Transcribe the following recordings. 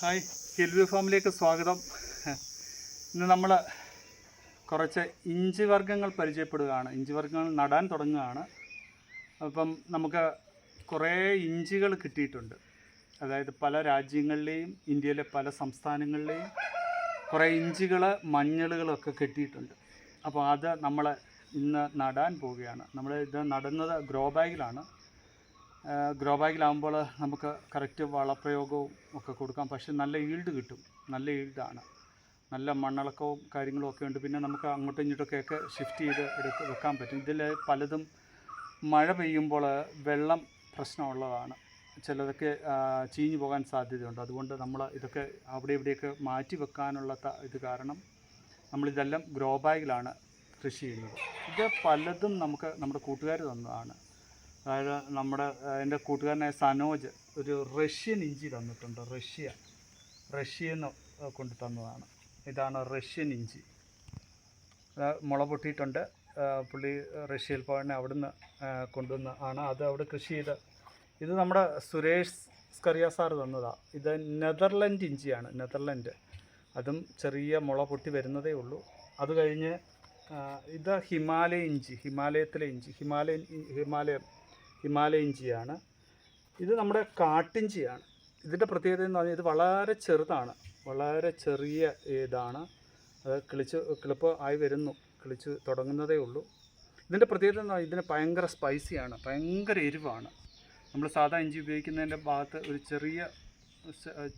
Hi, Hillview ഫാമിലേക്ക് സ്വാഗതം. ഇന്ന് നമ്മൾ കുറച്ച് ഇഞ്ചി വർഗ്ഗങ്ങൾ പരിചയപ്പെടുകയാണ്. ഇഞ്ചി വർഗ്ഗങ്ങൾ നടാൻ തുടങ്ങുകയാണ്. അപ്പം നമുക്ക് കുറേ ഇഞ്ചികൾ കിട്ടിയിട്ടുണ്ട്. അതായത് പല രാജ്യങ്ങളിലെയും ഇന്ത്യയിലെ പല സംസ്ഥാനങ്ങളിലെയും കുറേ ഇഞ്ചികൾ, മഞ്ഞളുകളൊക്കെ കിട്ടിയിട്ടുണ്ട്. അപ്പോൾ അത് നമ്മൾ ഇന്ന് നടാൻ പോവുകയാണ്. നമ്മൾ ഇത് നടുന്നത് ഗ്രോ ബാഗിലാണ്. ഗ്രോ ബാഗിലാകുമ്പോൾ നമുക്ക് കറക്റ്റ് വളപ്രയോഗവും ഒക്കെ കൊടുക്കാം. പക്ഷെ നല്ല ഈൽഡ് കിട്ടും. നല്ല ഈൽഡാണ്. നല്ല മണ്ണിളക്കവും കാര്യങ്ങളും ഒക്കെ ഉണ്ട്. പിന്നെ നമുക്ക് അങ്ങോട്ടും ഇങ്ങോട്ടൊക്കെ ഷിഫ്റ്റ് ചെയ്ത് വെക്കാൻ പറ്റും. ഇതിൽ പലതും മഴ പെയ്യുമ്പോൾ വെള്ളം പ്രശ്നമുള്ളതാണ്. ചിലതൊക്കെ ചീഞ്ഞു പോകാൻ സാധ്യതയുണ്ട്. അതുകൊണ്ട് നമ്മൾ ഇതൊക്കെ അവിടെ ഇവിടെയൊക്കെ മാറ്റി വെക്കാനുള്ള ഇത് കാരണം നമ്മളിതെല്ലാം ഗ്രോ ബാഗിലാണ് കൃഷി ചെയ്യുന്നത്. ഇത് പലതും നമുക്ക് നമ്മുടെ കൂട്ടുകാർ തന്നതാണ്. അതായത് എൻ്റെ കൂട്ടുകാരനായ സനോജ് ഒരു റഷ്യൻ ഇഞ്ചി തന്നിട്ടുണ്ട്. റഷ്യയിൽ നിന്ന് കൊണ്ട് തന്നതാണ്. ഇതാണ് റഷ്യൻ ഇഞ്ചി. മുള പൊട്ടിയിട്ടുണ്ട്. പുള്ളി റഷ്യയിൽ പോകാൻ അവിടുന്ന് കൊണ്ടുവന്ന് ആണ് അത് അവിടെ കൃഷി ചെയ്ത്. ഇത് നമ്മുടെ സുരേഷ് സ്കറിയ സാറ് തന്നതാണ്. ഇത് നെതർലൻഡ് ഇഞ്ചിയാണ്. നെതർലൻഡ്. അതും ചെറിയ മുള പൊട്ടി വരുന്നതേ ഉള്ളൂ. അത് കഴിഞ്ഞ് ഇത് ഹിമാലയ ഇഞ്ചി, ഹിമാലയത്തിലെ ഇഞ്ചി, ഹിമാലയ ഇഞ്ചിയാണ്. ഇത് നമ്മുടെ കാട്ടിഞ്ചിയാണ്. ഇതിൻ്റെ പ്രത്യേകത എന്ന് പറഞ്ഞാൽ ഇത് വളരെ ചെറുതാണ്. വളരെ ചെറിയ ഇതാണ്. അത് കിളിപ്പ് ആയി വരുന്നു. കിളിച്ച് തുടങ്ങുന്നതേ ഉള്ളൂ. ഇതിൻ്റെ പ്രത്യേകത എന്ന് പറഞ്ഞാൽ ഇതിന് ഭയങ്കര സ്പൈസിയാണ്. ഭയങ്കര എരിവാണ്. നമ്മൾ സാധാ ഇഞ്ചി ഉപയോഗിക്കുന്നതിൻ്റെ ഭാഗത്ത് ഒരു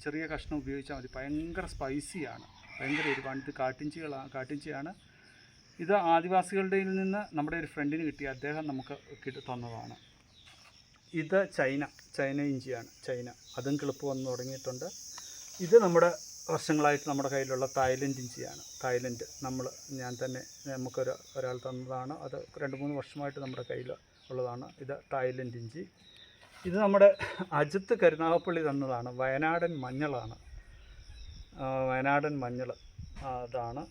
ചെറിയ കഷ്ണം ഉപയോഗിച്ചാൽ മതി. ഭയങ്കര സ്പൈസിയാണ്. ഭയങ്കര എരിവാണ്. ഇത് കാട്ടിഞ്ചിയാണ്. ഇത് ആദിവാസികളുടെ നിന്ന് നമ്മുടെ ഒരു ഫ്രണ്ടിന് കിട്ടിയ അദ്ദേഹം നമുക്ക് തന്നതാണ്. ഇത് ചൈന ഇഞ്ചിയാണ്. അതും കിളിപ്പ് വന്ന് തുടങ്ങിയിട്ടുണ്ട്. ഇത് നമ്മുടെ വർഷങ്ങളായിട്ട് നമ്മുടെ കയ്യിലുള്ള തായ്ലൻഡ് ഇഞ്ചിയാണ്. ഞാൻ തന്നെ ഒരാൾ തന്നതാണ്. അത് 2-3 വർഷമായിട്ട് നമ്മുടെ കയ്യിൽ ഉള്ളതാണ്. ഇത് തായ്ലൻഡ് ഇഞ്ചി. ഇത് നമ്മുടെ അജിത്ത് കരുനാഗപ്പള്ളി തന്നതാണ്. വയനാടൻ മഞ്ഞളാണ്. വയനാടൻ മഞ്ഞൾ അതാണ്.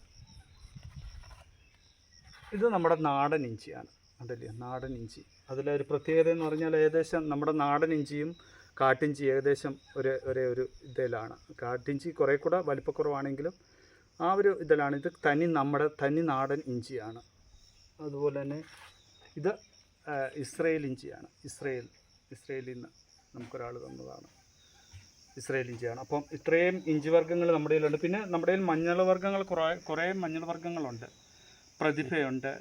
ഇത് നമ്മുടെ നാടൻ ഇഞ്ചിയാണ്. അതല്ലേ നാടൻ ഇഞ്ചി. അതിലൊരു പ്രത്യേകത എന്ന് പറഞ്ഞാൽ ഏകദേശം നമ്മുടെ നാടൻ ഇഞ്ചിയും കാട്ടിഞ്ചി ഏകദേശം ഒരേ ഒരു ഇതിലാണ്. കാട്ടിഞ്ചി കുറേ കൂടെ വലിപ്പക്കുറവാണെങ്കിലും ആ ഒരു ഇതിലാണ്. ഇത് തനി നാടൻ ഇഞ്ചിയാണ്. അതുപോലെ തന്നെ ഇത് ഇസ്രയേൽ ഇഞ്ചിയാണ്. ഇസ്രയേലിൽ നിന്ന് നമുക്കൊരാൾ തന്നതാണ്. ഇസ്രയേൽ ഇഞ്ചിയാണ്. അപ്പം ഇത്രയും ഇഞ്ചി വർഗ്ഗങ്ങൾ നമ്മുടെ കയ്യിലുണ്ട്. പിന്നെ നമ്മുടെ കയ്യിൽ മഞ്ഞൾ വർഗ്ഗങ്ങൾ കുറേ മഞ്ഞൾ വർഗ്ഗങ്ങളുണ്ട്. പ്രതിഭയുണ്ട്.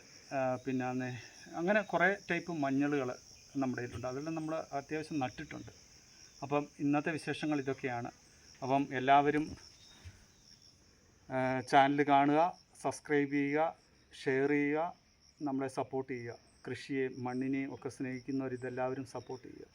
പിന്നെ അങ്ങനെ കുറേ ടൈപ്പ് മഞ്ഞളുകൾ നമ്മുടെ കയ്യിലുണ്ട്. അതെല്ലാം നമ്മൾ അത്യാവശ്യം നട്ടിട്ടുണ്ട്. അപ്പം ഇന്നത്തെ വിശേഷങ്ങൾ ഇതൊക്കെയാണ്. അപ്പം എല്ലാവരും ചാനൽ കാണുക, സബ്സ്ക്രൈബ് ചെയ്യുക, ഷെയർ ചെയ്യുക, നമ്മളെ സപ്പോർട്ട് ചെയ്യുക. കൃഷിയെയും മണ്ണിനെയും ഒക്കെ സ്നേഹിക്കുന്നവർ ഇതെല്ലാവരും സപ്പോർട്ട് ചെയ്യുക.